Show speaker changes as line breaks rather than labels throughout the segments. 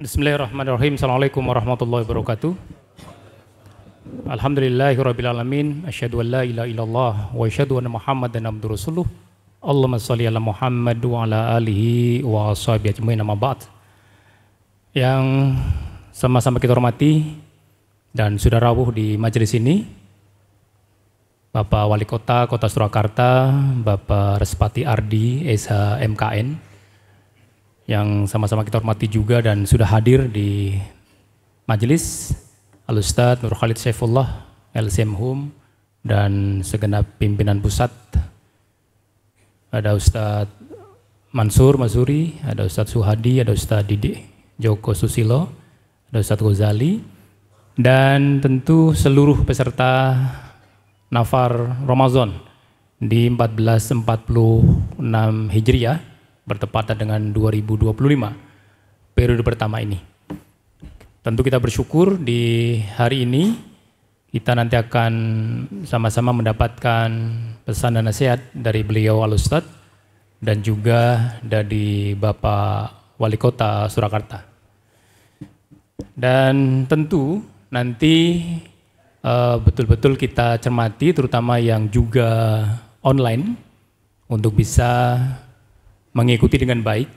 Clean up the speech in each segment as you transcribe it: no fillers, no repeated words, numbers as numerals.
Bismillahirrahmanirrahim. Assalamualaikum warahmatullahi wabarakatuh. Alhamdulillahirrabbilalamin. Asyhadu an la ilaha illallah wa asyhadu anna Muhammadan abduhu rasuluh. Allahumma sholli ala Muhammad wa ala alihi wa sahbihi ajmain, amma ba'd. Yang sama-sama kita hormati dan sudah rawuh di majelis ini, Bapak Wali Kota Kota Surakarta, Bapak Respati Ardi, SH MKN, yang sama-sama kita hormati juga dan sudah hadir di majelis, Al-Ustadz Nur Khalid Saifullah, LCMHUM, dan segenap pimpinan pusat. Ada Ustadz Mansur Mazuri, ada Ustadz Suhadi, ada Ustadz Didik Joko Susilo, ada Ustadz Ghazali, dan tentu seluruh peserta Nafar Ramadan di 1446 Hijriah bertepatan dengan 2025 periode pertama ini. Tentu kita bersyukur di hari ini kita nanti akan sama-sama mendapatkan pesan dan nasihat dari beliau Al-Ustadz dan juga dari Bapak Wali Kota Surakarta. Dan tentu nanti betul-betul kita cermati, terutama yang juga online, untuk bisa mengikuti dengan baik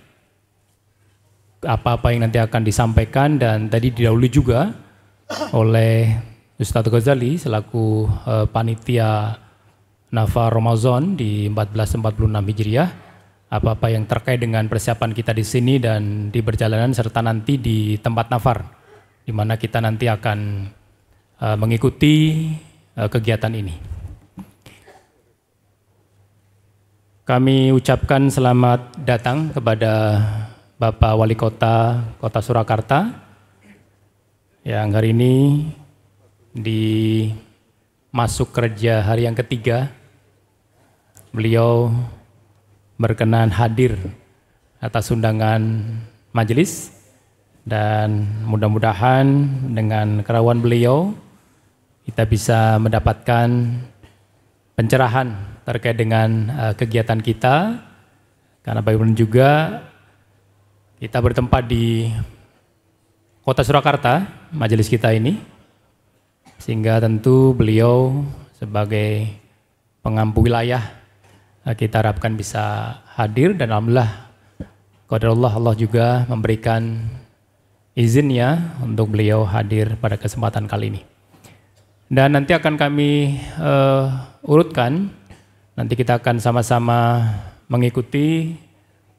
apa-apa yang nanti akan disampaikan. Dan tadi didahului juga oleh Ustadz Ghazali selaku panitia Nafar Ramadan di 1446 Hijriah, apa-apa yang terkait dengan persiapan kita di sini dan di perjalanan serta nanti di tempat Nafar, di mana kita nanti akan mengikuti kegiatan ini. Kami ucapkan selamat datang kepada Bapak Wali Kota Kota Surakarta yang hari ini di masuk kerja hari yang ketiga. Beliau berkenan hadir atas undangan majelis, dan mudah-mudahan dengan kerawan beliau kita bisa mendapatkan pencerahan terkait dengan kegiatan kita, karena bagaimanapun juga kita bertempat di Kota Surakarta, majelis kita ini, sehingga tentu beliau sebagai pengampu wilayah kita harapkan bisa hadir, dan alhamdulillah qadarullah Allah juga memberikan izinnya untuk beliau hadir pada kesempatan kali ini. Dan nanti akan kami urutkan. Nanti kita akan sama-sama mengikuti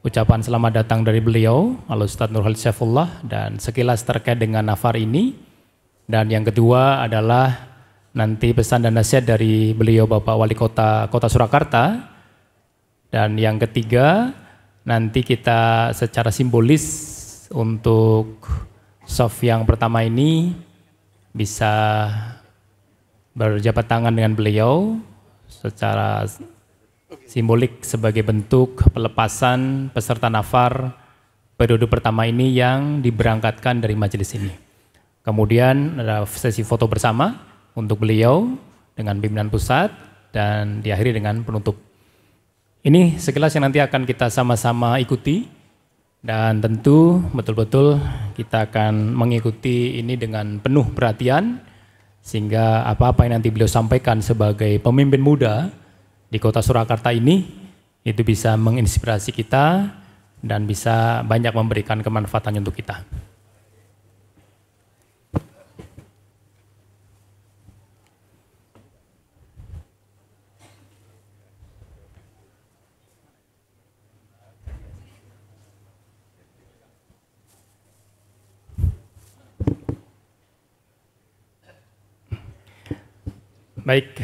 ucapan selamat datang dari beliau, Al-Ustadz Nur Khalid Saifullah, dan sekilas terkait dengan Nafar ini. Dan yang kedua adalah nanti pesan dan nasihat dari beliau Bapak Wali Kota Kota Surakarta. Dan yang ketiga, nanti kita secara simbolis untuk soft yang pertama ini bisa berjabat tangan dengan beliau secara simbolik sebagai bentuk pelepasan peserta Nafar periode pertama ini yang diberangkatkan dari majelis ini. Kemudian ada sesi foto bersama untuk beliau dengan pimpinan pusat dan diakhiri dengan penutup. Ini sekilas yang nanti akan kita sama-sama ikuti, dan tentu betul-betul kita akan mengikuti ini dengan penuh perhatian, sehingga apa-apa yang nanti beliau sampaikan sebagai pemimpin muda di Kota Surakarta ini itu bisa menginspirasi kita dan bisa banyak memberikan kemanfaatan untuk kita. Baik,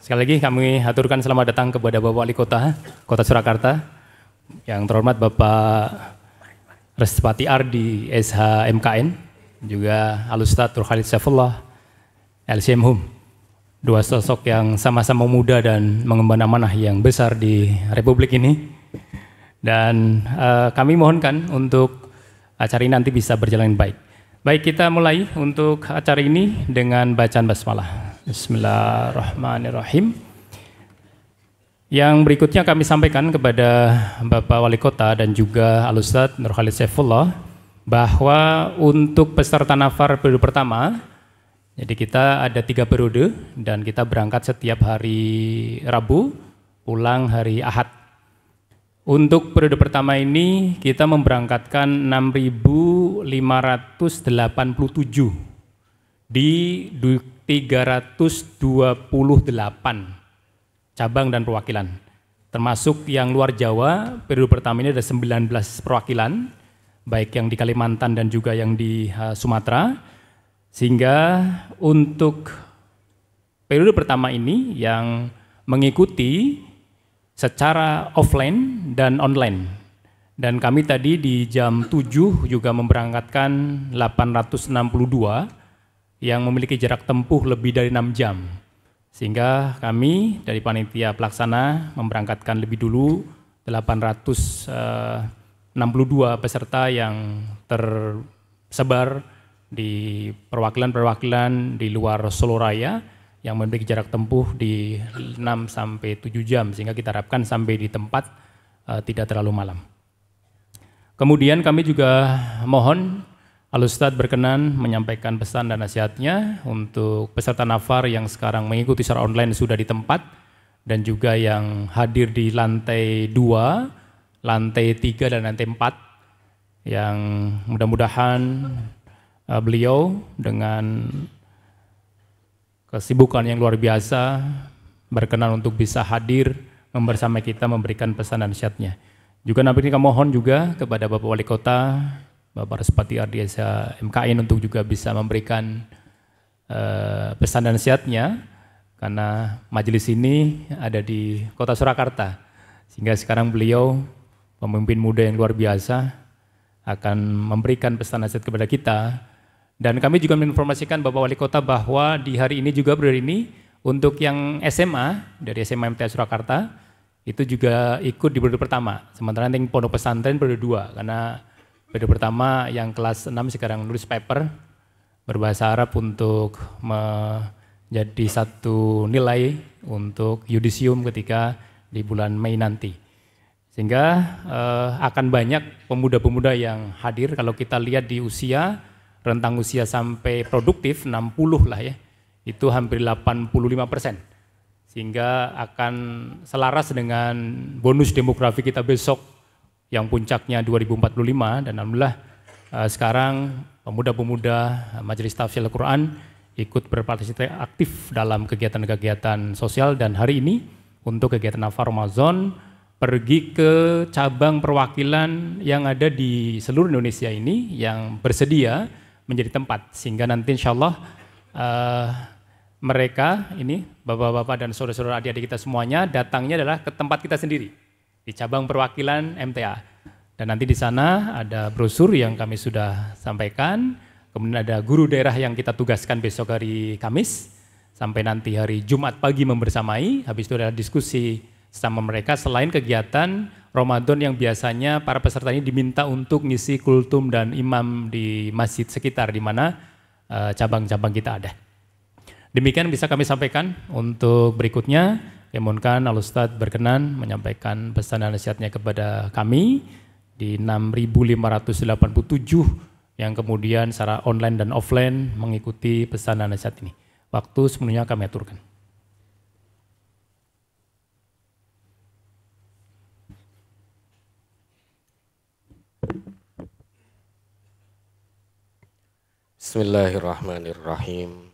sekali lagi kami aturkan selamat datang kepada Bapak Wali Kota Kota Surakarta, yang terhormat Bapak Respati Ardi, SH MKN, juga Al-Ustadz Nur Khalid Saifullah, LCMHUM, dua sosok yang sama-sama muda dan mengemban amanah yang besar di Republik ini. Dan kami mohonkan untuk acara ini nanti bisa berjalan baik. Baik, kita mulai untuk acara ini dengan bacaan basmalah. Bismillahirrahmanirrahim. Yang berikutnya kami sampaikan kepada Bapak Wali Kota dan juga Al-Ustadz Nur Khalid Saifullah bahwa untuk peserta nafar periode pertama, jadi kita ada 3 periode dan kita berangkat setiap hari Rabu, pulang hari Ahad. Untuk periode pertama ini kita memberangkatkan 6.587 di 328 cabang dan perwakilan. Termasuk yang luar Jawa, periode pertama ini ada 19 perwakilan, baik yang di Kalimantan dan juga yang di Sumatera. Sehingga untuk periode pertama ini yang mengikuti secara offline dan online. Dan kami tadi di jam 7 juga memberangkatkan 862 yang memiliki jarak tempuh lebih dari 6 jam. Sehingga kami dari panitia pelaksana memberangkatkan lebih dulu 862 peserta yang tersebar di perwakilan-perwakilan di luar Solo Raya yang memiliki jarak tempuh di 6 sampai 7 jam, sehingga kita harapkan sampai di tempat tidak terlalu malam. Kemudian kami juga mohon Al-Ustadz berkenan menyampaikan pesan dan nasihatnya untuk peserta nafar yang sekarang mengikuti secara online sudah di tempat dan juga yang hadir di lantai 2, lantai 3 dan lantai 4 yang mudah-mudahan beliau dengan kesibukan yang luar biasa berkenan untuk bisa hadir bersama kita memberikan pesan dan nasihatnya. Juga nanti kami mohon juga kepada Bapak Wali Kota, Bapak Respati Ardiasa MKN untuk juga bisa memberikan pesan dan nasihatnya, karena majelis ini ada di Kota Surakarta, sehingga sekarang beliau pemimpin muda yang luar biasa akan memberikan pesan nasihat kepada kita. Dan kami juga menginformasikan Bapak Wali Kota bahwa di hari ini juga periode ini untuk yang SMA dari SMA MTA Surakarta itu juga ikut di periode pertama, sementara yang pondok pesantren periode 2, karena periode pertama yang kelas 6 sekarang nulis paper berbahasa Arab untuk menjadi satu nilai untuk yudisium ketika di bulan Mei nanti. Sehingga akan banyak pemuda-pemuda yang hadir. Kalau kita lihat di usia, rentang usia sampai produktif 60 lah ya, itu hampir 85%. Sehingga akan selaras dengan bonus demografi kita besok yang puncaknya 2045, dan alhamdulillah sekarang pemuda-pemuda Majelis Tafsir Al-Quran ikut berpartisipasi aktif dalam kegiatan-kegiatan sosial, dan hari ini untuk kegiatan Nafar Ramadan pergi ke cabang perwakilan yang ada di seluruh Indonesia ini yang bersedia menjadi tempat, sehingga nanti insya Allah mereka ini bapak-bapak dan saudara-saudara adik-adik kita semuanya datangnya adalah ke tempat kita sendiri di cabang perwakilan MTA, dan nanti di sana ada brosur yang kami sudah sampaikan, kemudian ada guru daerah yang kita tugaskan besok hari Kamis sampai nanti hari Jumat pagi membersamai. Habis itu ada diskusi sama mereka selain kegiatan Ramadan yang biasanya para peserta ini diminta untuk ngisi kultum dan imam di masjid sekitar di mana cabang-cabang kita ada. Demikian bisa kami sampaikan. Untuk berikutnya Kemonkan Al-Ustadz berkenan menyampaikan pesan dan nasihatnya kepada kami di 6.587 yang kemudian secara online dan offline mengikuti pesan dan nasihat ini. Waktu sepenuhnya kami aturkan.
Bismillahirrahmanirrahim.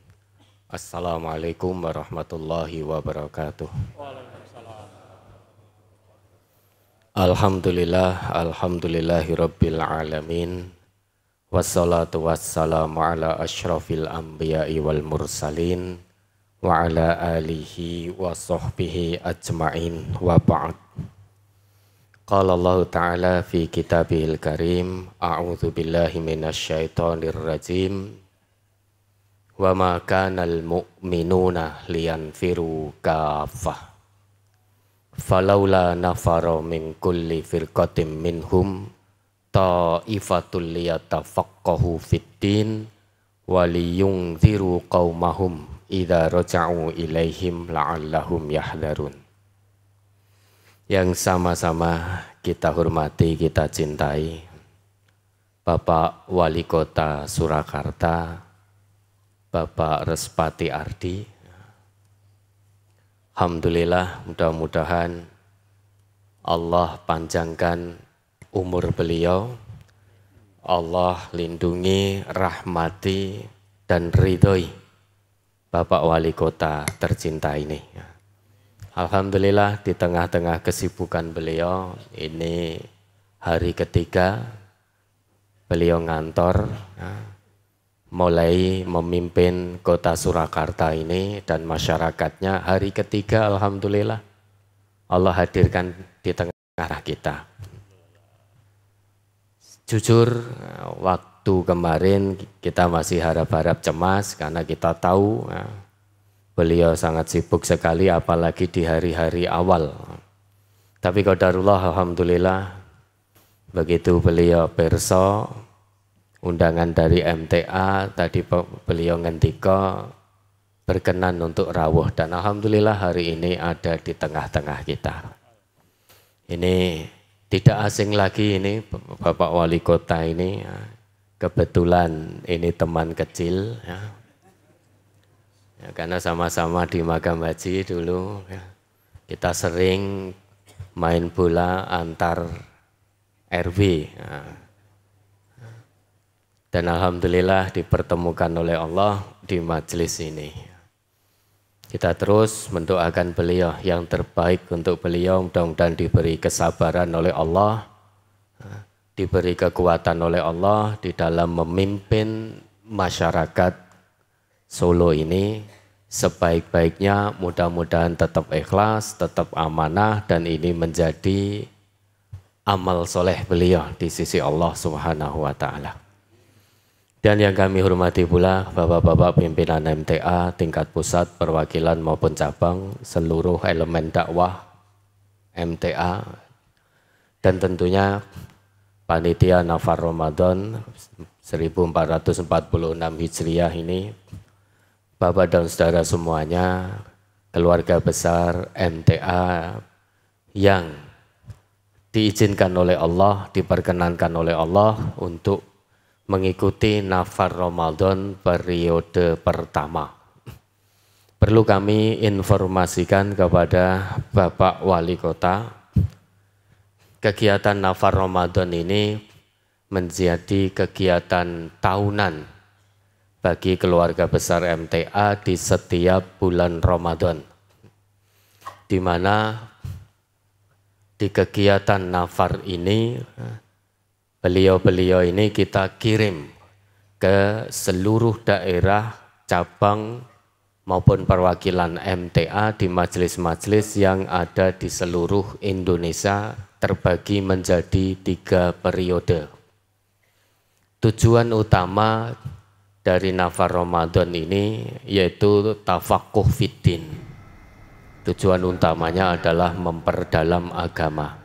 Assalamualaikum warahmatullahi wabarakatuh. Alhamdulillahi rabbil alamin. Wassalatu wassalamu ala asyrafil anbiya'i wal mursalin wa ala alihi wa sahbihi ajma'in wa ba'd. Qala Allah Ta'ala fi kitabihil karim, a'udzu billahi minasyaitonir rajim. Wa ma kanal mu'minuna liyanfiru kaffah falaula nafara min kulli firqatin minhum ta'ifatul liyatafaqahu fid-din wa liyunziru qaumahum idza raja'u ilaihim la'allahum yahdharun. Yang sama-sama kita hormati, kita cintai, Bapak Wali Kota Surakarta, Bapak Respati Ardi. Alhamdulillah, mudah-mudahan Allah panjangkan umur beliau, Allah lindungi, rahmati, dan ridhoi Bapak Wali Kota tercinta ini. Alhamdulillah, di tengah-tengah kesibukan beliau, ini hari ketiga beliau ngantor, mulai memimpin kota Surakarta ini dan masyarakatnya. Hari ketiga alhamdulillah Allah hadirkan di tengah kita. Jujur waktu kemarin kita masih harap-harap cemas karena kita tahu beliau sangat sibuk sekali apalagi di hari-hari awal. Tapi qadarullah alhamdulillah begitu beliau perso undangan dari MTA, tadi beliau ngendika berkenan untuk rawuh dan alhamdulillah hari ini ada di tengah-tengah kita. Ini tidak asing lagi, ini Bapak Wali Kota ini kebetulan ini teman kecil ya. Ya, karena sama-sama di Makam Haji dulu ya. Kita sering main bola antar RW ya. Dan alhamdulillah dipertemukan oleh Allah di majelis ini. Kita terus mendoakan beliau yang terbaik untuk beliau, mudah-mudahan diberi kesabaran oleh Allah, diberi kekuatan oleh Allah di dalam memimpin masyarakat Solo ini sebaik-baiknya, mudah-mudahan tetap ikhlas, tetap amanah, dan ini menjadi amal soleh beliau di sisi Allah Subhanahu wa Ta'ala. Dan yang kami hormati pula Bapak-Bapak pimpinan MTA tingkat pusat, perwakilan maupun cabang, seluruh elemen dakwah MTA, dan tentunya Panitia Nafar Ramadan 1446 Hijriah ini, Bapak dan saudara semuanya, keluarga besar MTA yang diizinkan oleh Allah, diperkenankan oleh Allah untuk mengikuti Nafar Ramadan periode pertama. Perlu kami informasikan kepada Bapak Wali Kota, kegiatan Nafar Ramadan ini menjadi kegiatan tahunan bagi keluarga besar MTA di setiap bulan Ramadan, di mana di kegiatan Nafar ini beliau-beliau ini kita kirim ke seluruh daerah, cabang maupun perwakilan MTA di majelis-majelis yang ada di seluruh Indonesia, terbagi menjadi 3 periode. Tujuan utama dari Nafar Ramadan ini yaitu tafakuh fiddin. Tujuan utamanya adalah memperdalam agama.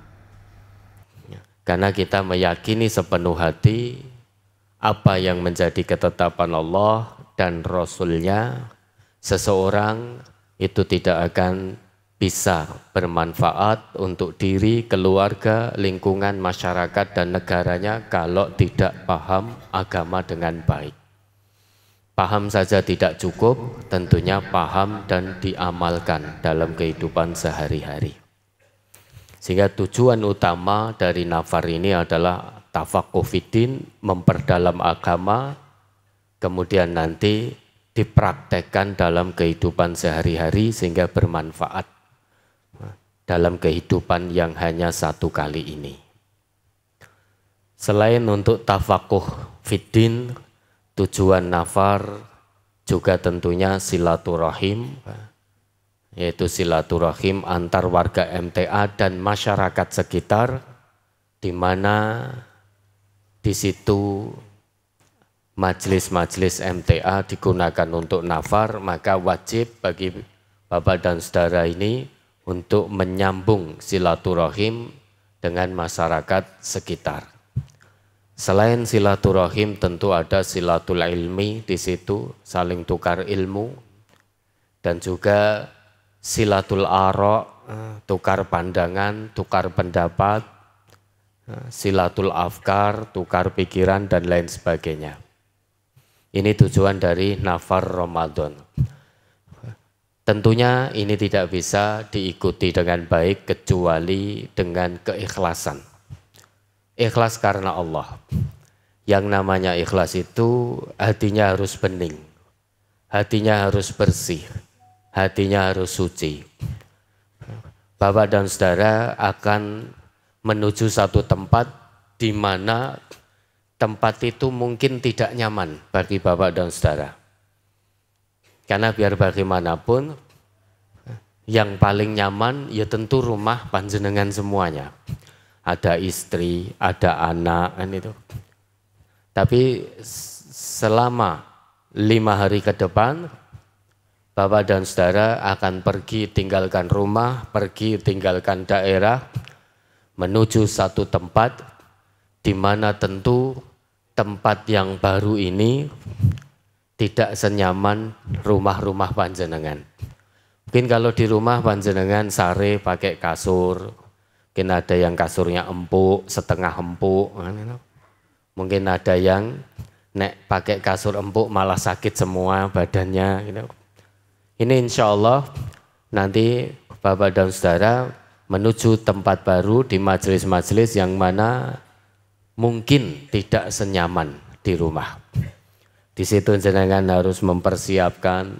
Karena kita meyakini sepenuh hati apa yang menjadi ketetapan Allah dan Rasul-Nya, seseorang itu tidak akan bisa bermanfaat untuk diri, keluarga, lingkungan, masyarakat, dan negaranya kalau tidak paham agama dengan baik. Paham saja tidak cukup, tentunya paham dan diamalkan dalam kehidupan sehari-hari. Sehingga tujuan utama dari Nafar ini adalah tafakuh fiddin, memperdalam agama, kemudian nanti dipraktekkan dalam kehidupan sehari-hari sehingga bermanfaat dalam kehidupan yang hanya satu kali ini. Selain untuk tafakuh fiddin, tujuan Nafar juga tentunya silaturahim, yaitu silaturahim antar warga MTA dan masyarakat sekitar, di mana di situ majelis-majelis MTA digunakan untuk Nafar, maka wajib bagi Bapak dan saudara ini untuk menyambung silaturahim dengan masyarakat sekitar. Selain silaturahim tentu ada silatul ilmi di situ, saling tukar ilmu, dan juga silatul ara', tukar pandangan, tukar pendapat, silatul afkar, tukar pikiran dan lain sebagainya. Ini tujuan dari nafar Ramadan. Tentunya ini tidak bisa diikuti dengan baik kecuali dengan keikhlasan. Ikhlas karena Allah. Yang namanya ikhlas itu hatinya harus bening, hatinya harus bersih, hatinya harus suci. Bapak dan saudara akan menuju satu tempat di mana tempat itu mungkin tidak nyaman bagi Bapak dan saudara. Karena biar bagaimanapun yang paling nyaman ya tentu rumah panjenengan semuanya. Ada istri, ada anak kan itu. Tapi selama 5 hari ke depan Bapak dan saudara akan pergi tinggalkan rumah, pergi tinggalkan daerah, menuju satu tempat di mana tentu tempat yang baru ini tidak senyaman rumah-rumah panjenengan. Mungkin kalau di rumah panjenengan sare pakai kasur, mungkin ada yang kasurnya empuk, setengah empuk. Mungkin ada yang nek pakai kasur empuk malah sakit semua badannya. Ini insya Allah nanti Bapak dan Saudara menuju tempat baru di majelis-majelis yang mana mungkin tidak senyaman di rumah. Di situ jenengan harus mempersiapkan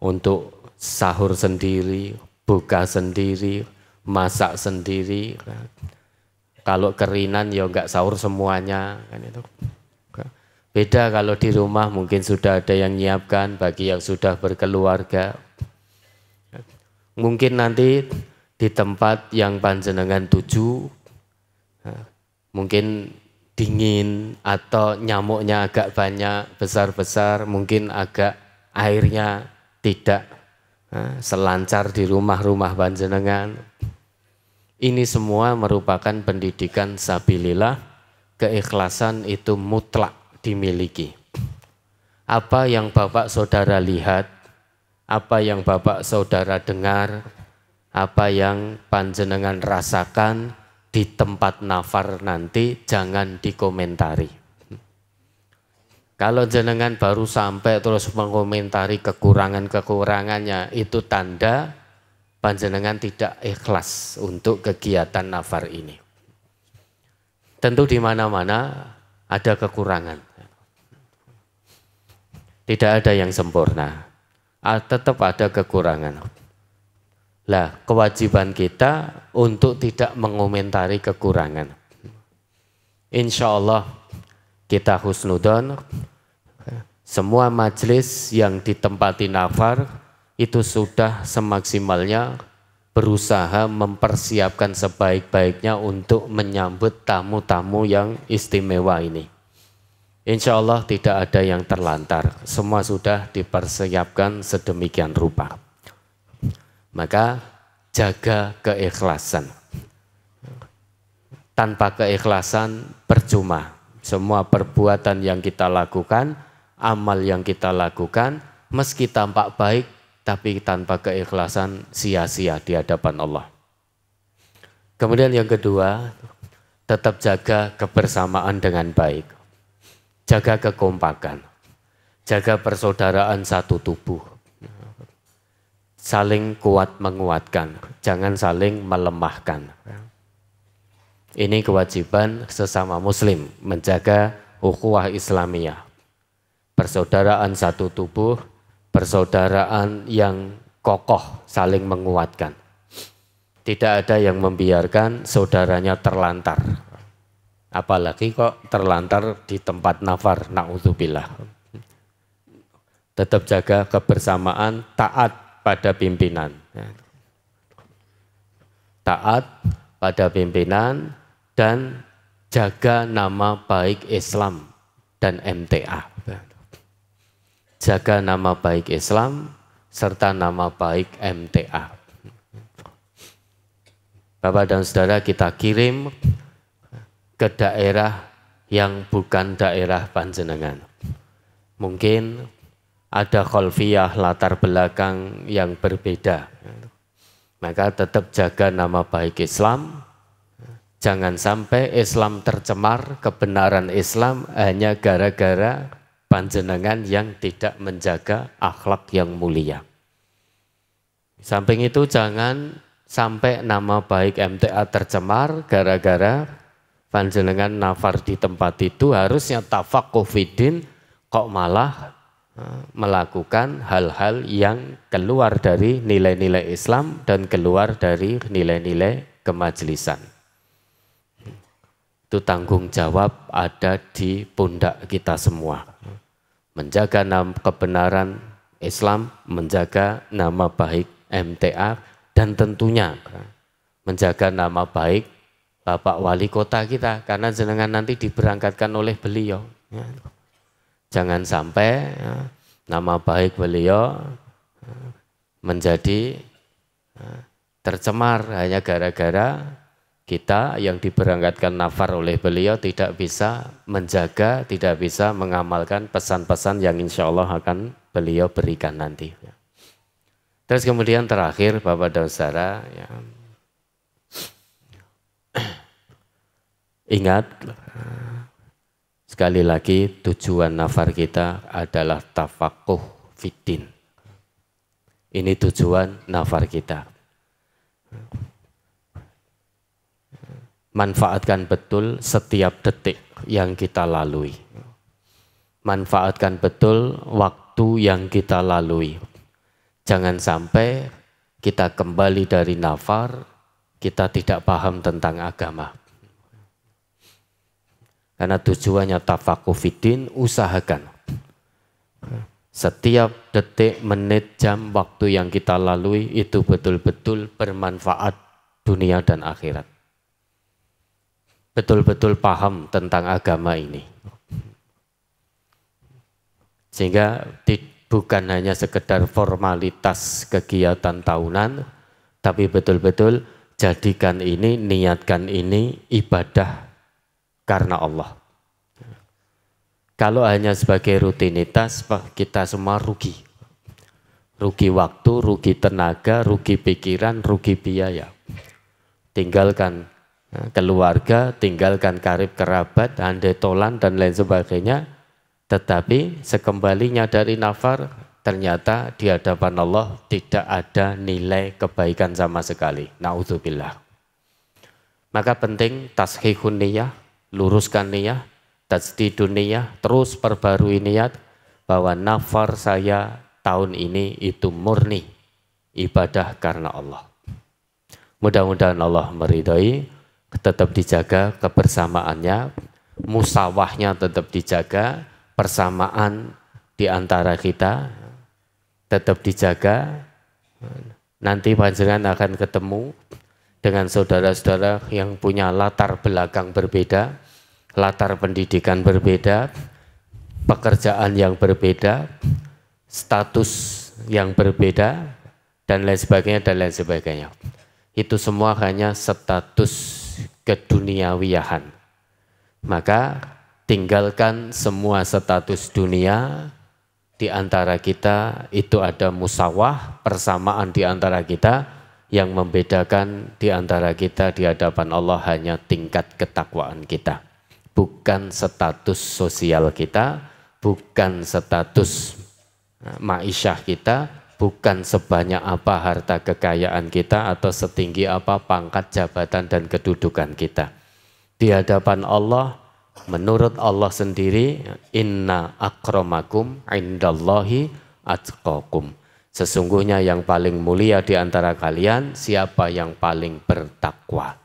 untuk sahur sendiri, buka sendiri, masak sendiri. Kalau kerinan ya enggak sahur semuanya kan itu. Beda kalau di rumah mungkin sudah ada yang nyiapkan bagi yang sudah berkeluarga. Mungkin nanti di tempat yang panjenengan tuju mungkin dingin atau nyamuknya agak banyak, besar-besar, mungkin agak airnya tidak selancar di rumah-rumah panjenengan. Ini semua merupakan pendidikan sabilillah, keikhlasan itu mutlak dimiliki. Apa yang Bapak Saudara lihat, apa yang Bapak Saudara dengar, apa yang panjenengan rasakan di tempat nafar nanti jangan dikomentari. Kalau jenengan baru sampai terus mengomentari kekurangan-kekurangannya, itu tanda panjenengan tidak ikhlas untuk kegiatan nafar ini. Tentu di mana-mana ada kekurangan. Tidak ada yang sempurna. Tetap ada kekurangan. Lah, kewajiban kita untuk tidak mengomentari kekurangan. Insya Allah kita husnudon. Semua majelis yang ditempati nafar itu sudah semaksimalnya berusaha mempersiapkan sebaik-baiknya untuk menyambut tamu-tamu yang istimewa ini. Insya Allah tidak ada yang terlantar. Semua sudah dipersiapkan sedemikian rupa. Maka jaga keikhlasan. Tanpa keikhlasan percuma. Semua perbuatan yang kita lakukan, amal yang kita lakukan, meski tampak baik, tapi tanpa keikhlasan sia-sia di hadapan Allah. Kemudian yang kedua, tetap jaga kebersamaan dengan baik. Jaga kekompakan. Jaga persaudaraan satu tubuh. Saling kuat menguatkan, jangan saling melemahkan. Ini kewajiban sesama muslim, menjaga ukhuwah Islamiyah. Persaudaraan satu tubuh, persaudaraan yang kokoh, saling menguatkan. Tidak ada yang membiarkan saudaranya terlantar. Apalagi kok terlantar di tempat nafar, na'udzubillah. Tetap jaga kebersamaan, taat pada pimpinan. Taat pada pimpinan dan jaga nama baik Islam dan MTA. Jaga nama baik Islam serta nama baik MTA. Bapak dan saudara, kita kirim ke daerah yang bukan daerah panjenengan. Mungkin ada kholfiyah latar belakang yang berbeda. Maka tetap jaga nama baik Islam, Jangan sampai Islam tercemar, kebenaran Islam hanya gara-gara panjenengan yang tidak menjaga akhlak yang mulia. Samping itu jangan sampai nama baik MTA tercemar gara-gara panjenengan nafar di tempat itu harusnya tafaqquh fiddin kok malah melakukan hal-hal yang keluar dari nilai-nilai Islam dan keluar dari nilai-nilai kemajelisan. Itu tanggung jawab ada di pundak kita semua. Menjaga kebenaran Islam, menjaga nama baik MTA, dan tentunya menjaga nama baik Bapak Wali Kota kita, karena jenengan nanti diberangkatkan oleh beliau. Jangan sampai nama baik beliau menjadi tercemar hanya gara-gara kita yang diberangkatkan nafar oleh beliau tidak bisa menjaga, tidak bisa mengamalkan pesan-pesan yang insya Allah akan beliau berikan nanti. Terus kemudian terakhir Bapak dan Saudara, ya, ingat sekali lagi tujuan nafar kita adalah tafaqquh fiddin. Ini tujuan nafar kita. Manfaatkan betul setiap detik yang kita lalui. Manfaatkan betul waktu yang kita lalui. Jangan sampai kita kembali dari nafar, kita tidak paham tentang agama. Karena tujuannya tafaqquh fiddin, usahakan setiap detik, menit, jam, waktu yang kita lalui itu betul-betul bermanfaat dunia dan akhirat. Betul-betul paham tentang agama ini. Sehingga bukan hanya sekedar formalitas kegiatan tahunan, tapi betul-betul jadikan ini, niatkan ini ibadah karena Allah. Kalau hanya sebagai rutinitas, kita semua rugi. Rugi waktu, rugi tenaga, rugi pikiran, rugi biaya. Tinggalkan keluarga, tinggalkan karib kerabat, handai tolan dan lain sebagainya, tetapi sekembalinya dari nafar ternyata di hadapan Allah tidak ada nilai kebaikan sama sekali. Na'udzubillah. Maka penting tashihun niyah, luruskan niyah, tajdidun niyah, terus perbarui niat bahwa nafar saya tahun ini itu murni ibadah karena Allah. Mudah-mudahan Allah meridhai, tetap dijaga kebersamaannya, musawahnya tetap dijaga, persamaan di antara kita tetap dijaga. Nanti panjenengan akan ketemu dengan saudara-saudara yang punya latar belakang berbeda, latar pendidikan berbeda, pekerjaan yang berbeda, status yang berbeda, dan lain sebagainya, dan lain sebagainya. Itu semua hanya status keduniawiyahan. Maka tinggalkan semua status dunia. Di antara kita itu ada musawah, persamaan di antara kita. Yang membedakan di antara kita di hadapan Allah hanya tingkat ketakwaan kita, bukan status sosial kita, bukan status ma'isyah kita, bukan sebanyak apa harta kekayaan kita atau setinggi apa pangkat jabatan dan kedudukan kita. Di hadapan Allah, menurut Allah sendiri, inna akramakum indallahi atqakum. Sesungguhnya yang paling mulia di antara kalian siapa yang paling bertakwa.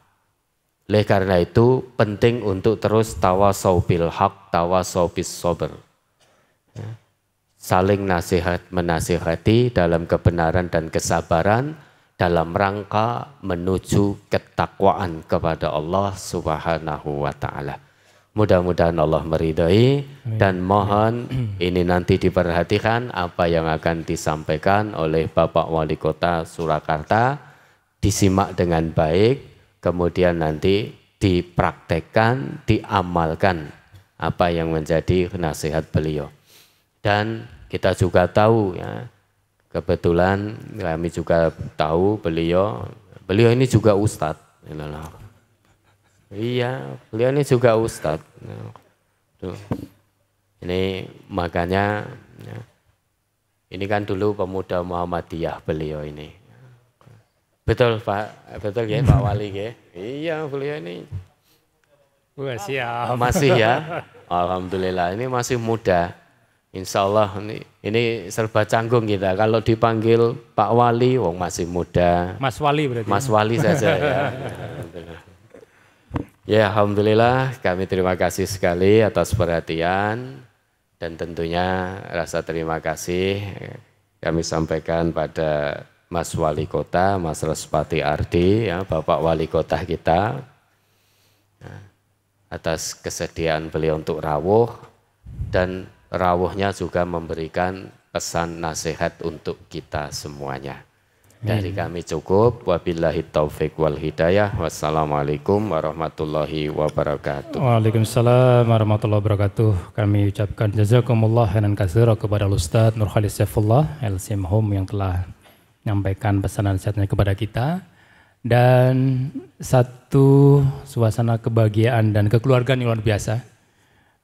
Oleh karena itu penting untuk terus tawasau bil haq, tawasau bis sabr. Saling nasihat menasihati dalam kebenaran dan kesabaran dalam rangka menuju ketakwaan kepada Allah Subhanahu wa taala. Mudah-mudahan Allah meridhai dan mohon ini nanti diperhatikan apa yang akan disampaikan oleh Bapak Wali Kota Surakarta, disimak dengan baik, kemudian nanti dipraktekkan, diamalkan apa yang menjadi nasihat beliau. Dan kita juga tahu ya, kebetulan kami juga tahu beliau ini juga ustadz. Iya, beliau ini juga ustadz. Tuh. Ini makanya ya, ini kan dulu pemuda Muhammadiyah beliau ini. Betul Pak, betul ya Pak Wali ya. Iya beliau ini.
Wah, siap.
Masih ya, alhamdulillah ini masih muda. Insya Allah ini serba canggung kita. Kalau dipanggil Pak Wali, wong masih muda.
Mas Wali berarti.
Mas Wali saja ya. Ya alhamdulillah kami terima kasih sekali atas perhatian dan tentunya rasa terima kasih kami sampaikan pada Mas Wali Kota, Mas Respati Ardi, ya, Bapak Wali Kota kita atas kesediaan beliau untuk rawuh dan rawuhnya juga memberikan pesan nasihat untuk kita semuanya. Dari kami cukup, wabillahi taufik wal hidayah, wassalamualaikum warahmatullahi wabarakatuh.
Waalaikumsalam warahmatullahi wabarakatuh. Kami ucapkan jazakumullah khairan katsira kepada Ustaz Nur Khalid Saifullah LCM Home yang telah menyampaikan pesan nasihatnya kepada kita. Dan satu suasana kebahagiaan dan kekeluargaan yang luar biasa.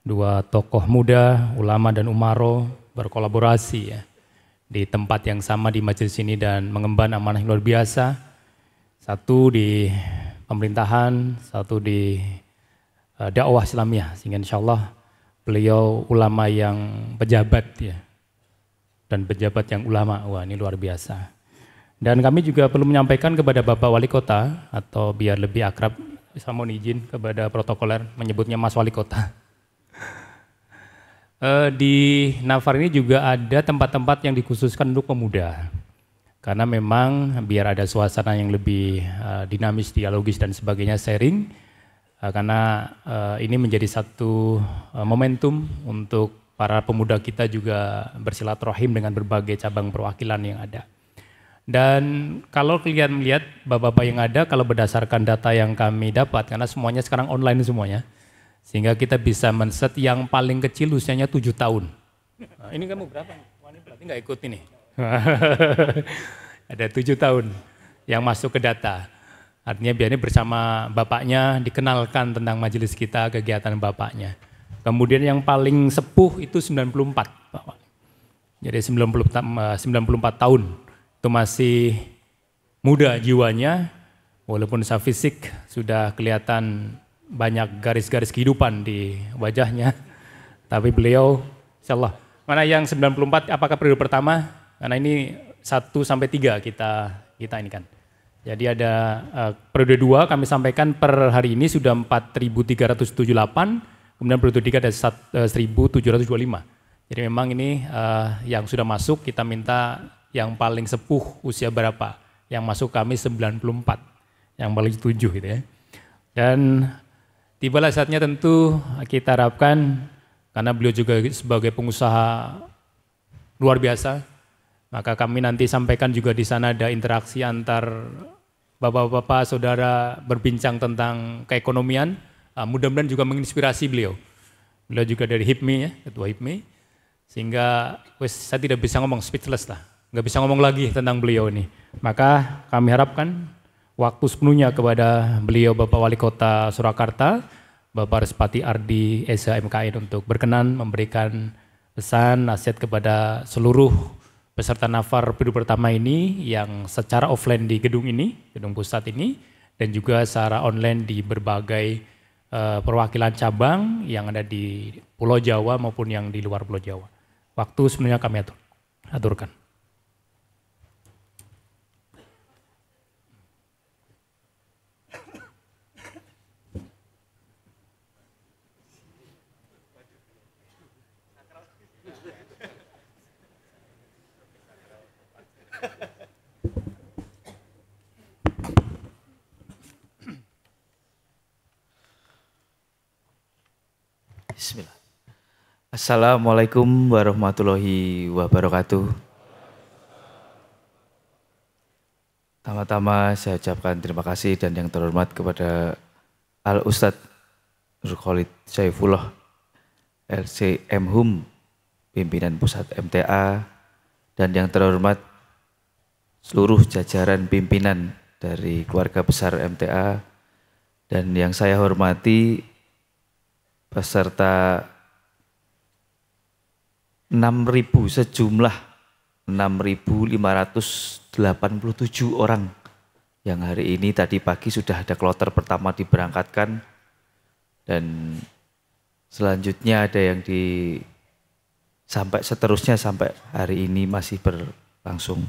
Dua tokoh muda, ulama dan umaro berkolaborasi ya, di tempat yang sama di majelis ini dan mengemban amanah yang luar biasa. Satu di pemerintahan, satu di dakwah Islamiyah. Sehingga insya Allah beliau ulama yang pejabat ya, dan pejabat yang ulama. Wah ini luar biasa. Dan kami juga perlu menyampaikan kepada Bapak Wali Kota, atau biar lebih akrab, saya mohon izin kepada protokoler menyebutnya Mas Wali Kota. Di Nafar ini juga ada tempat-tempat yang dikhususkan untuk pemuda. Karena memang biar ada suasana yang lebih dinamis, dialogis dan sebagainya, sharing. Karena ini menjadi satu momentum untuk para pemuda kita juga bersilaturahim dengan berbagai cabang perwakilan yang ada. Dan kalau kalian melihat bapak-bapak yang ada, kalau berdasarkan data yang kami dapat, karena semuanya sekarang online semuanya, sehingga kita bisa men-set yang paling kecil usianya 7 tahun. Nah, ini kamu berapa? Wah, ini berarti nggak ikut ini. Ada 7 tahun yang masuk ke data. Artinya biarnya bersama bapaknya dikenalkan tentang majelis kita, kegiatan bapaknya. Kemudian yang paling sepuh itu 94. Bapak. Jadi 94 tahun. Itu masih muda jiwanya, walaupun secara fisik sudah kelihatan banyak garis-garis kehidupan di wajahnya. Tapi beliau, insya Allah, mana yang 94, apakah periode pertama? Karena ini 1-3 kita ini kan. Jadi ada periode 2 kami sampaikan per hari ini sudah 4.378, kemudian periode 3 ada 1.725. Jadi memang ini yang sudah masuk kita minta yang paling sepuh usia berapa? Yang masuk kami 94, yang paling 7 gitu ya. Dan tibalah saatnya tentu kita harapkan, karena beliau juga sebagai pengusaha luar biasa, maka kami nanti sampaikan juga di sana ada interaksi antar bapak-bapak, saudara berbincang tentang keekonomian, mudah-mudahan juga menginspirasi beliau. Beliau juga dari HIPMI ya, ketua HIPMI, sehingga saya tidak bisa ngomong, speechless lah, nggak bisa ngomong lagi tentang beliau ini. Maka kami harapkan waktu sepenuhnya kepada beliau Bapak Wali Kota Surakarta, Bapak Respati Ardi Esa MKN untuk berkenan memberikan pesan nasihat kepada seluruh peserta Nafar periode pertama ini yang secara offline di gedung ini, gedung pusat ini, dan juga secara online di berbagai perwakilan cabang yang ada di Pulau Jawa maupun yang di luar Pulau Jawa. Waktu sebenarnya kami aturkan.
Bismillah. Assalamualaikum warahmatullahi wabarakatuh. Pertama-tama saya ucapkan terima kasih dan yang terhormat kepada Al Ustadz Nur Khalid Saifullah LCM Hum, pimpinan pusat MTA, dan yang terhormat seluruh jajaran pimpinan dari keluarga besar MTA, Dan yang saya hormati peserta 6.000 6.587 orang yang hari ini tadi pagi sudah ada kloter pertama diberangkatkan dan selanjutnya ada yang sampai seterusnya sampai hari ini masih berlangsung.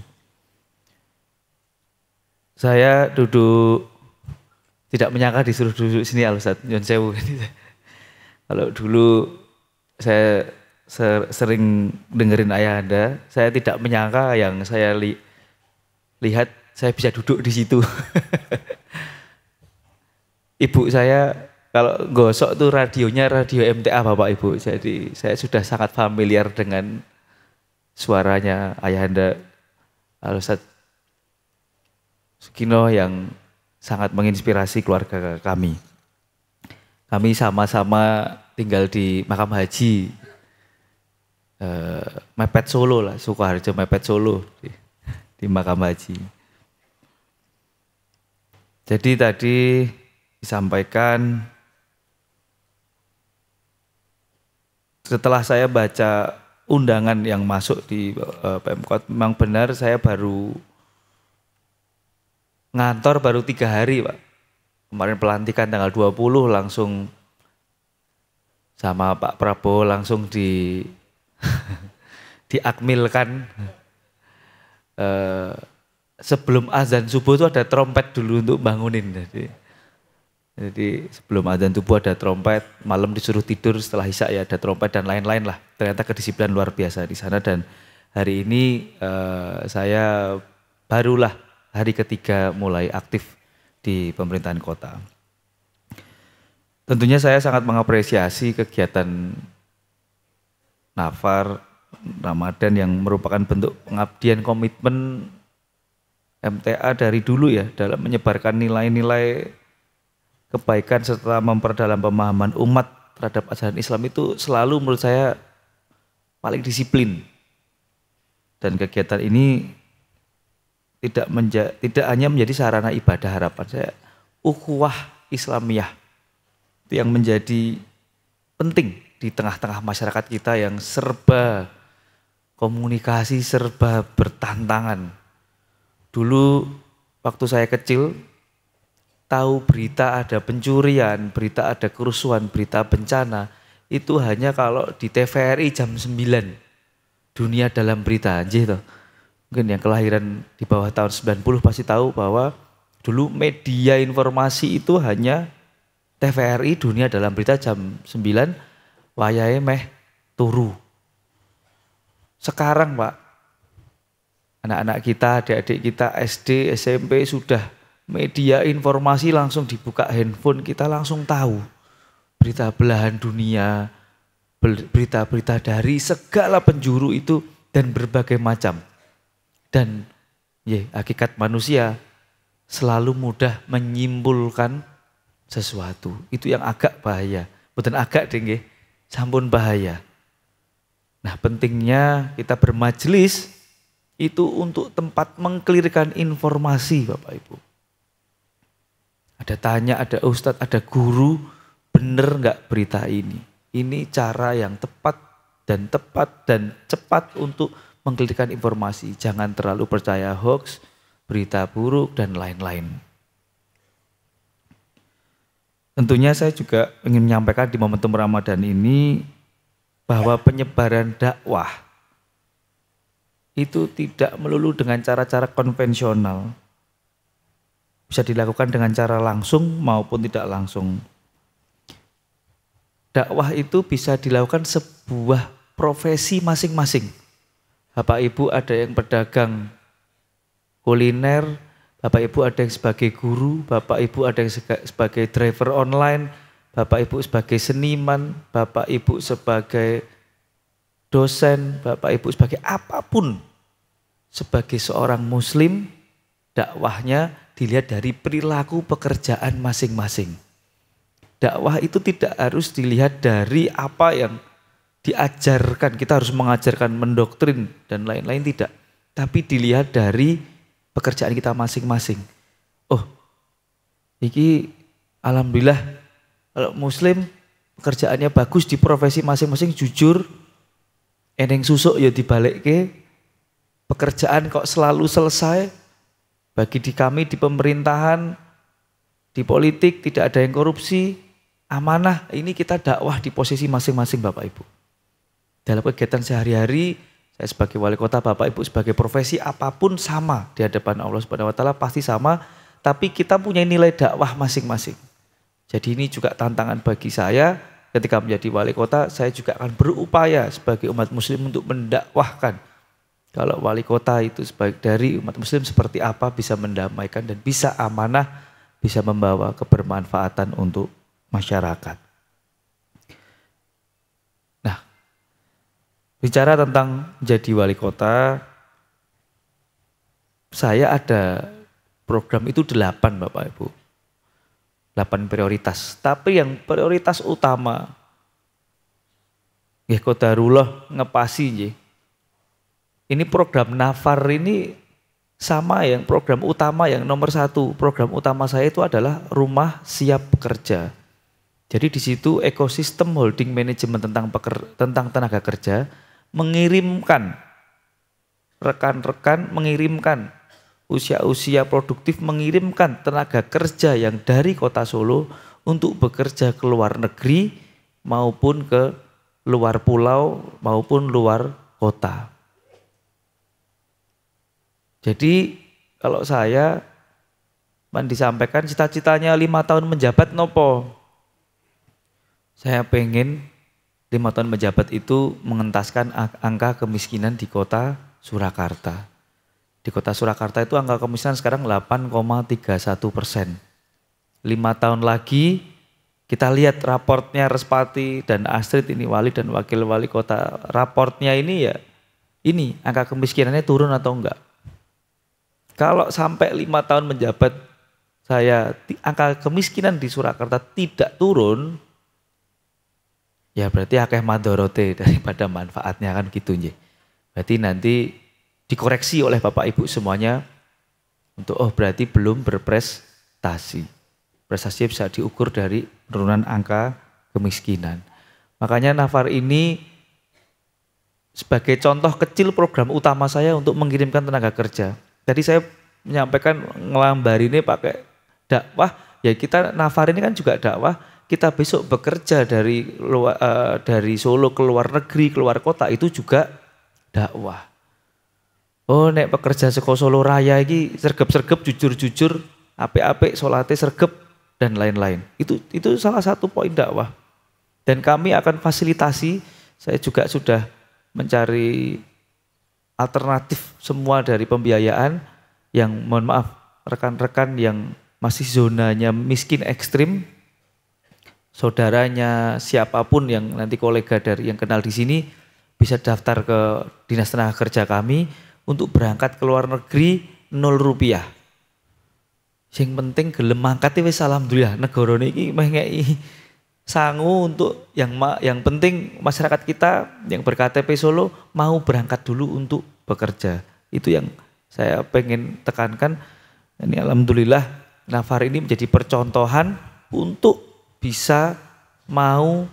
Saya tidak menyangka disuruh duduk sini Al-Ustaz Nyun Sewu. Kalau dulu saya sering dengerin Ayahanda, saya tidak menyangka yang saya lihat saya bisa duduk di situ. Ibu saya kalau gosok tuh radionya radio MTA Bapak Ibu, jadi saya sudah sangat familiar dengan suaranya Ayahanda Al-Ustaz Sukino yang sangat menginspirasi keluarga kami. Kami sama-sama tinggal di Makam Haji Mepet Solo lah, Sukoharjo Mepet Solo di Makam Haji. Jadi tadi disampaikan setelah saya baca undangan yang masuk di Pemkot, memang benar saya baru ngantor baru 3 hari Pak. Kemarin pelantikan tanggal 20 langsung sama Pak Prabowo langsung diakmilkan. Sebelum azan subuh itu ada trompet dulu untuk bangunin. Jadi sebelum azan subuh ada trompet, malam disuruh tidur setelah isya ya ada trompet dan lain-lain lah. Ternyata kedisiplinan luar biasa di sana dan hari ini saya barulah hari ketiga mulai aktif di pemerintahan kota. Tentunya saya sangat mengapresiasi kegiatan Nafar Ramadan yang merupakan bentuk pengabdian komitmen MTA dari dulu ya dalam menyebarkan nilai-nilai kebaikan serta memperdalam pemahaman umat terhadap ajaran Islam itu selalu menurut saya paling disiplin. Dan kegiatan ini tidak hanya menjadi sarana ibadah harapan saya, ukhuwah Islamiyah itu yang menjadi penting di tengah-tengah masyarakat kita yang serba komunikasi, serba bertantangan. Dulu waktu saya kecil, tahu berita ada pencurian, berita ada kerusuhan, berita bencana, itu hanya kalau di TVRI jam 9, dunia dalam berita, anjir. Mungkin yang kelahiran di bawah tahun 90 pasti tahu bahwa dulu media informasi itu hanya TVRI dunia dalam berita jam 9, wayahe meh turu. Sekarang Pak, anak-anak kita, adik-adik kita SD, SMP sudah media informasi langsung dibuka handphone, kita langsung tahu berita belahan dunia, berita-berita dari segala penjuru itu dan berbagai macam. Dan hakikat manusia selalu mudah menyimpulkan sesuatu. Itu yang agak bahaya. Bukan agak deh, sampun bahaya. Nah pentingnya kita bermajelis itu untuk tempat mengklirkan informasi Bapak Ibu. Ada tanya, ada ustadz, ada guru, bener nggak berita ini? Ini cara yang tepat dan cepat untuk mengklirkan informasi. Jangan terlalu percaya hoax, berita buruk, dan lain-lain. Tentunya saya juga ingin menyampaikan di momentum Ramadan ini bahwa penyebaran dakwah itu tidak melulu dengan cara-cara konvensional. Bisa dilakukan dengan cara langsung maupun tidak langsung. Dakwah itu bisa dilakukan sebuah profesi masing-masing. Bapak Ibu ada yang pedagang kuliner, Bapak Ibu ada yang sebagai guru, Bapak Ibu ada yang sebagai driver online, Bapak Ibu sebagai seniman, Bapak Ibu sebagai dosen, Bapak Ibu sebagai apapun. Sebagai seorang muslim, dakwahnya dilihat dari perilaku pekerjaan masing-masing. Dakwah itu tidak harus dilihat dari apa yang diajarkan, kita harus mengajarkan, mendoktrin dan lain-lain, tidak. Tapi dilihat dari pekerjaan kita masing-masing. Oh, ini alhamdulillah kalau muslim pekerjaannya bagus di profesi masing-masing jujur, eneng susuk ya dibalikke, pekerjaan kok selalu selesai. Bagi di kami di pemerintahan, di politik tidak ada yang korupsi, amanah. Ini kita dakwah di posisi masing-masing Bapak Ibu. Dalam kegiatan sehari-hari, saya sebagai wali kota, Bapak Ibu sebagai profesi apapun sama di hadapan Allah Subhanahu wa taala pasti sama, tapi kita punya nilai dakwah masing-masing. Jadi ini juga tantangan bagi saya ketika menjadi wali kota, saya juga akan berupaya sebagai umat muslim untuk mendakwahkan. Kalau wali kota itu sebaik dari umat muslim seperti apa bisa mendamaikan dan bisa amanah, bisa membawa kebermanfaatan untuk masyarakat. Nah, bicara tentang jadi wali kota, saya ada program itu 8 Bapak Ibu. 8 prioritas. Tapi yang prioritas utama, ya Qadarullah ngepasi nggih. Ini program Nafar ini sama yang program utama yang nomor 1. Program utama saya itu adalah Rumah Siap Kerja. Jadi di situ ekosistem holding manajemen tentang tenaga kerja mengirimkan rekan-rekan, mengirimkan usia-usia produktif, mengirimkan tenaga kerja yang dari kota Solo untuk bekerja ke luar negeri maupun ke luar pulau maupun luar kota. Jadi kalau saya disampaikan cita-citanya 5 tahun menjabat nopo. Saya pengen 5 tahun menjabat itu mengentaskan angka kemiskinan di kota Surakarta. Di kota Surakarta itu angka kemiskinan sekarang 8,31%. 5 tahun lagi kita lihat raportnya Respati dan Astrid ini wali dan wakil wali kota. Raportnya ini ya ini angka kemiskinannya turun atau enggak. Kalau sampai 5 tahun menjabat saya angka kemiskinan di Surakarta tidak turun, ya berarti akeh madorote daripada manfaatnya kan gitu nggih. Berarti nanti dikoreksi oleh Bapak Ibu semuanya untuk berarti belum berprestasi. Prestasi bisa diukur dari penurunan angka kemiskinan. Makanya Nafar ini sebagai contoh kecil program utama saya untuk mengirimkan tenaga kerja. Tadi saya menyampaikan ngelambar ini pakai dakwah, ya kita Nafar ini kan juga dakwah. Kita besok bekerja dari Solo ke luar negeri, keluar kota itu juga dakwah. Oh nek pekerja saka Solo Raya ini sergep-sergep jujur-jujur, apik-apik salate sergep dan lain-lain. Itu salah satu poin dakwah. Dan kami akan fasilitasi, saya juga sudah mencari alternatif semua dari pembiayaan yang mohon maaf rekan-rekan yang masih zonanya miskin ekstrim, saudaranya siapapun yang nanti kolega dari yang kenal di sini bisa daftar ke Dinas Tenaga Kerja kami untuk berangkat ke luar negeri 0 rupiah. Yang penting gelem mangkat wis alhamdulillah negara niki meh ngeki sangu untuk yang penting masyarakat kita yang ber-KTP Solo mau berangkat dulu untuk bekerja. Itu yang saya pengen tekankan. Ini alhamdulillah Nafar ini menjadi percontohan untuk bisa mau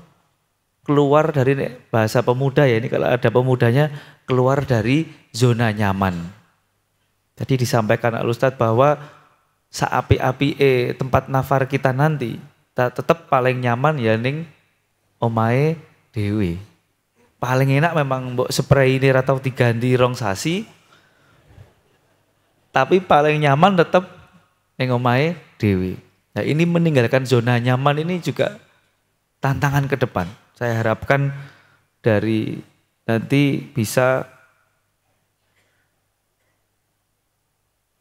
keluar dari bahasa pemuda ya. Ini kalau ada pemudanya keluar dari zona nyaman. Tadi disampaikan Al Ustadz bahwa saapi-api tempat Nafar kita nanti tetap paling nyaman ya ning omahe dewe. Paling enak memang mbok spray ini atau diganti rong sasi. Tapi paling nyaman tetap ning omahe dewe. Nah ini meninggalkan zona nyaman ini juga tantangan ke depan. Saya harapkan dari nanti bisa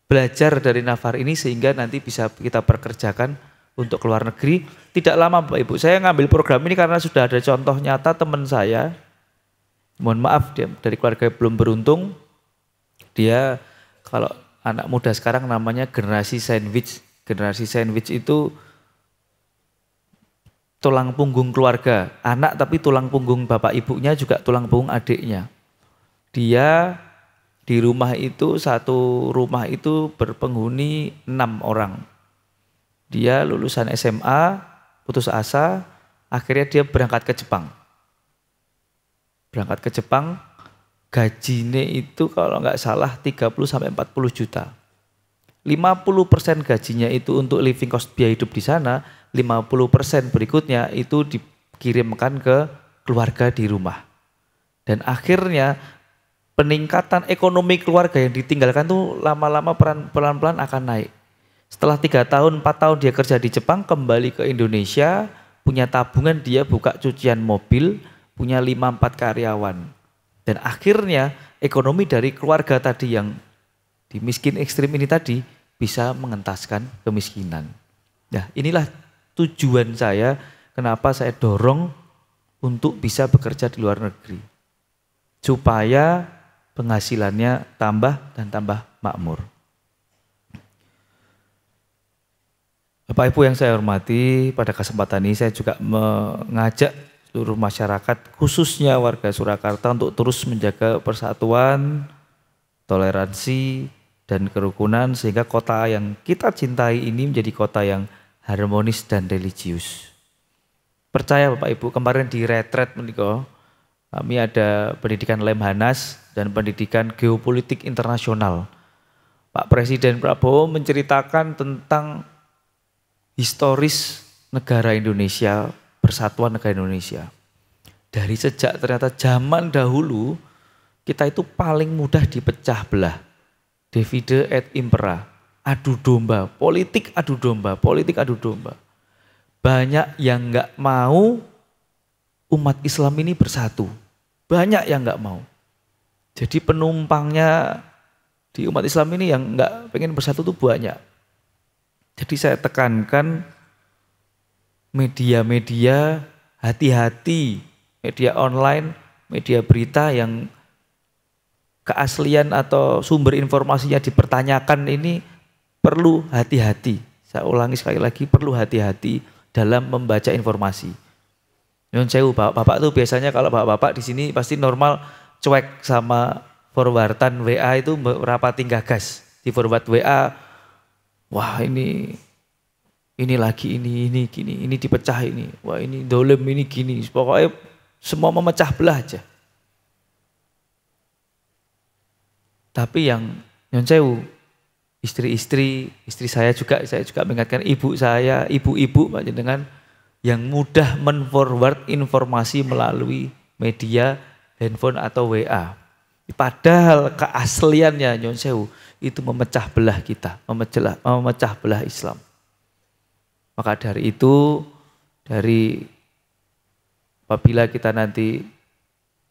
belajar dari Nafar ini sehingga nanti bisa kita perkerjakan untuk keluar negeri. Tidak lama Bapak Ibu, saya ngambil program ini karena sudah ada contoh nyata teman saya, mohon maaf dia dari keluarga belum beruntung, dia kalau anak muda sekarang namanya generasi sandwich. Generasi sandwich itu tulang punggung keluarga, anak tapi tulang punggung bapak ibunya juga tulang punggung adiknya. Dia di rumah itu, satu rumah itu berpenghuni 6 orang. Dia lulusan SMA, putus asa, akhirnya dia berangkat ke Jepang. Berangkat ke Jepang, gajinya itu kalau nggak salah 30-40 juta. 50% gajinya itu untuk living cost biaya hidup di sana, 50% berikutnya itu dikirimkan ke keluarga di rumah. Dan akhirnya peningkatan ekonomi keluarga yang ditinggalkan tuh lama-lama pelan-pelan akan naik. Setelah 3 tahun, 4 tahun dia kerja di Jepang, kembali ke Indonesia, punya tabungan, dia buka cucian mobil, punya 5-4 karyawan. Dan akhirnya ekonomi dari keluarga tadi yang di miskin ekstrim ini tadi bisa mengentaskan kemiskinan. Nah, inilah tujuan saya kenapa saya dorong untuk bisa bekerja di luar negeri. Supaya penghasilannya tambah dan tambah makmur. Bapak Ibu yang saya hormati, pada kesempatan ini saya juga mengajak seluruh masyarakat, khususnya warga Surakarta untuk terus menjaga persatuan, toleransi, dan kerukunan sehingga kota yang kita cintai ini menjadi kota yang harmonis dan religius. Percaya Bapak Ibu, kemarin di retret menika kami ada pendidikan Lemhanas dan pendidikan geopolitik internasional. Pak Presiden Prabowo menceritakan tentang historis negara Indonesia, persatuan negara Indonesia. Dari sejak ternyata zaman dahulu kita itu paling mudah dipecah belah. Divide et impera, adu domba, politik adu domba, politik adu domba. Banyak yang nggak mau umat Islam ini bersatu. Banyak yang nggak mau. Jadi penumpangnya di umat Islam ini yang nggak pengen bersatu tuh banyak. Jadi saya tekankan media-media hati-hati, media online, media berita yang keaslian atau sumber informasinya dipertanyakan ini perlu hati-hati. Saya ulangi sekali lagi, perlu hati-hati dalam membaca informasi. Nyun sewu, bapak-bapak tuh biasanya kalau bapak-bapak di sini pasti normal cuek sama forwardan WA itu rapatin gagas. Di forward WA, wah ini lagi ini gini, ini dipecah ini, wah ini dolem ini gini, pokoknya semua memecah belah aja. Tapi yang nyun sewu, istri saya juga mengingatkan ibu saya, ibu-ibu dengan yang mudah menforward informasi melalui media, handphone atau WA. Padahal keasliannya nyun sewu itu memecah belah kita, memecah belah Islam. Maka dari itu, apabila kita nanti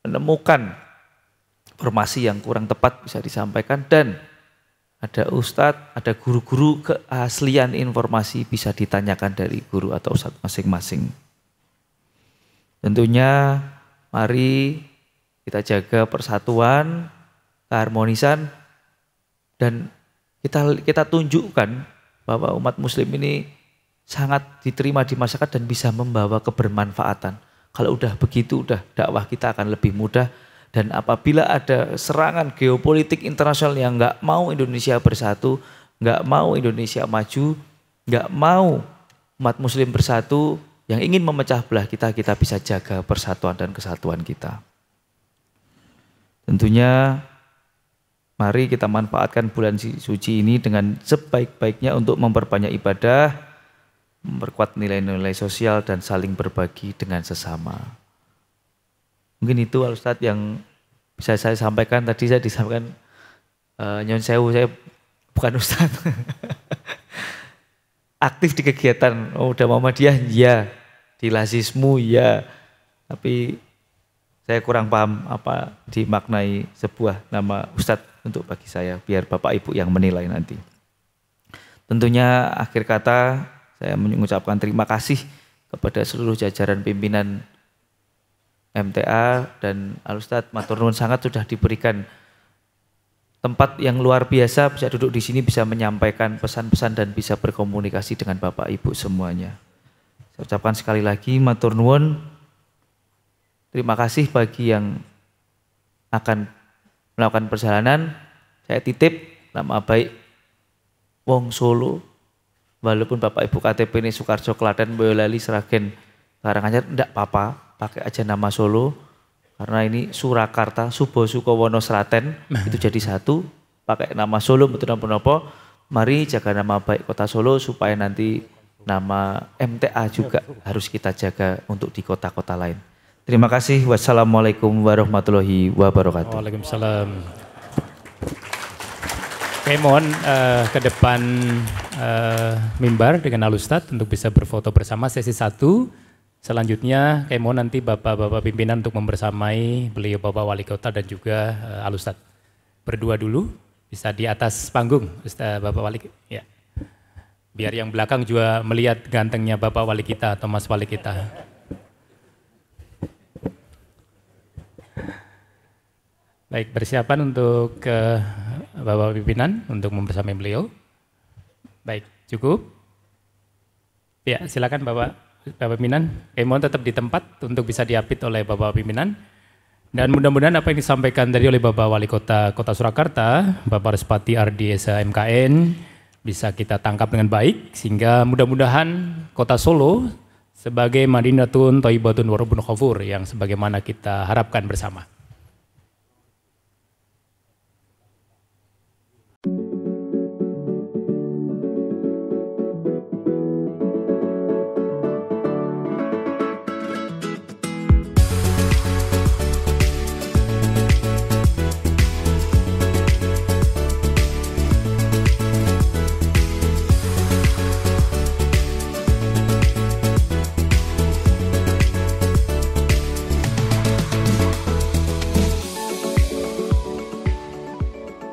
menemukan informasi yang kurang tepat bisa disampaikan dan ada ustadz, ada guru-guru keaslian informasi bisa ditanyakan dari guru atau ustadz masing-masing. Tentunya mari kita jaga persatuan, keharmonisan dan kita tunjukkan bahwa umat muslim ini sangat diterima di masyarakat dan bisa membawa kebermanfaatan. Kalau udah begitu, udah dakwah kita akan lebih mudah. Dan apabila ada serangan geopolitik internasional yang nggak mau Indonesia bersatu, nggak mau Indonesia maju, nggak mau umat muslim bersatu, yang ingin memecah belah kita bisa jaga persatuan dan kesatuan kita. Tentunya mari kita manfaatkan bulan suci ini dengan sebaik-baiknya untuk memperbanyak ibadah, memperkuat nilai-nilai sosial dan saling berbagi dengan sesama. Mungkin itu Ustadz yang bisa saya sampaikan. Tadi saya disampaikan nyun sewu, saya bukan Ustadz. Aktif di kegiatan, udah Muhammadiyah ya, di Lazismu ya, tapi saya kurang paham apa dimaknai sebuah nama Ustadz untuk bagi saya, biar Bapak Ibu yang menilai nanti. Tentunya akhir kata saya mengucapkan terima kasih kepada seluruh jajaran pimpinan MTA dan Al-Ustadz matur nuwun sangat sudah diberikan tempat yang luar biasa, bisa duduk di sini, bisa menyampaikan pesan-pesan dan bisa berkomunikasi dengan Bapak Ibu semuanya. Saya ucapkan sekali lagi matur nuwun. Terima kasih bagi yang akan melakukan perjalanan. Saya titip nama baik Wong Solo, walaupun Bapak Ibu KTP ini Sukarjo Klaten, Boyolali, Sragen, Karanganyar, enggak apa-apa, pakai aja nama Solo. Karena ini Surakarta, Subo, Sukowono, Sraten, itu jadi satu, pakai nama Solo, betul apa. Mari jaga nama baik Kota Solo supaya nanti nama MTA juga harus kita jaga untuk di kota-kota lain. Terima kasih. Wassalamualaikum warahmatullahi wabarakatuh.
Waalaikumsalam. Oke, mohon ke depan mimbar dengan Al Ustadz untuk bisa berfoto bersama sesi 1. Selanjutnya, mohon nanti Bapak-Bapak pimpinan untuk membersamai beliau Bapak Wali Kota dan juga Al Ustadz. Berdua dulu, bisa di atas panggung, Ustadz Bapak Wali. Ya. Biar yang belakang juga melihat gantengnya Bapak Wali kita atau Mas Wali kita. Baik, persiapan untuk Bapak pimpinan untuk membersamai beliau. Baik, cukup. Ya, silakan Bapak pimpinan. Mohon tetap di tempat untuk bisa diapit oleh Bapak pimpinan. Dan mudah-mudahan apa yang disampaikan tadi oleh Bapak Wali Kota Surakarta, Bapak Respati Ardi Esa MKN, bisa kita tangkap dengan baik, sehingga mudah-mudahan Kota Solo sebagai Madinatun Thayyibatun Warabun Khafur yang sebagaimana kita harapkan bersama.